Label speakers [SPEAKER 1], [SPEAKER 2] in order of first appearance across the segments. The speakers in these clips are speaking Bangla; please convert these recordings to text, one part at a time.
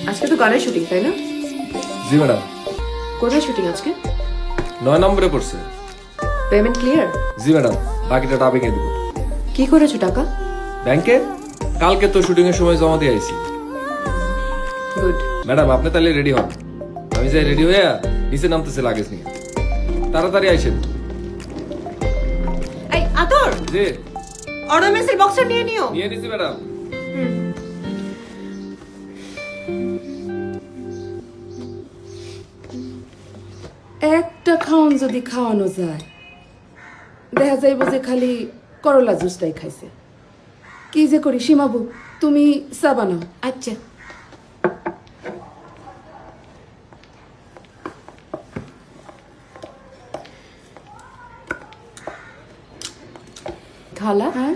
[SPEAKER 1] আজকে তো গানের শুটিং তাই না?
[SPEAKER 2] জি ম্যাডাম।
[SPEAKER 1] কোথায় শুটিং আজকে?
[SPEAKER 2] 9 নম্বরে পড়ছে।
[SPEAKER 1] Payment clear?
[SPEAKER 2] জি ম্যাডাম, বাকিটা টাবিংয়ে দিব।
[SPEAKER 1] কি করেছো টাকা?
[SPEAKER 2] ব্যাংকে কালকে তো শুটিং এর সময় জমা দিয়ে আইছি।
[SPEAKER 1] গুড।
[SPEAKER 2] ম্যাডাম আপনি তাহলে রেডি হন, আমি যাই রেডি হয়ে নিচে নামতেছে লাগেজ নিয়ে। তাড়াতাড়ি আইসেন।
[SPEAKER 1] এই আতর,
[SPEAKER 2] জি
[SPEAKER 1] অর্ডার বক্সটা নিয়ে নিও।
[SPEAKER 2] নিয়ে নিছি ম্যাডাম।
[SPEAKER 3] একটা খাওন যদি খাওয়ানো যায়, দেখা যাইব যে খালি করলা জুসটাই খাইছে। কি যে করি সীমাবু, তুমি চা বানাও।
[SPEAKER 1] আচ্ছা। খালা,
[SPEAKER 3] হ্যাঁ,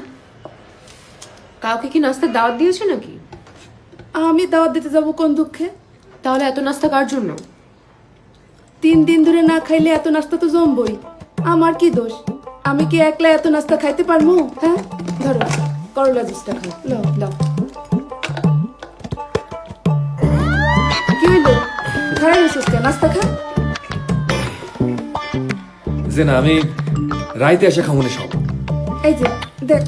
[SPEAKER 1] কাউকে কি নাস্তার দাওয়াত দিয়েছো নাকি?
[SPEAKER 3] আমি দাওয়াত দিতে যাব কোন দুঃখে?
[SPEAKER 1] তাহলে এত নাস্তা কার জন্য?
[SPEAKER 3] 3 দিন ধরে না খাইলে এত নাস্তা তো জমবই। আমার কি দোষ? আমি কি একলা এত নাস্তা খাইতে পারবো? হ্যাঁ, ধরো করলা জুসটা খাও। লও দাও। কি হইলো? খারাপ হয়েছিস কেন? নাস্তা খা।
[SPEAKER 2] যে না, আমি রাইতে এসে খামুনি সব।
[SPEAKER 3] এই যে দেখ।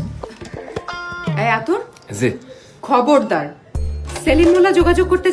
[SPEAKER 1] এই আতর,
[SPEAKER 2] জি
[SPEAKER 1] খবরদার সেলিম মোল্লা যোগাযোগ করতে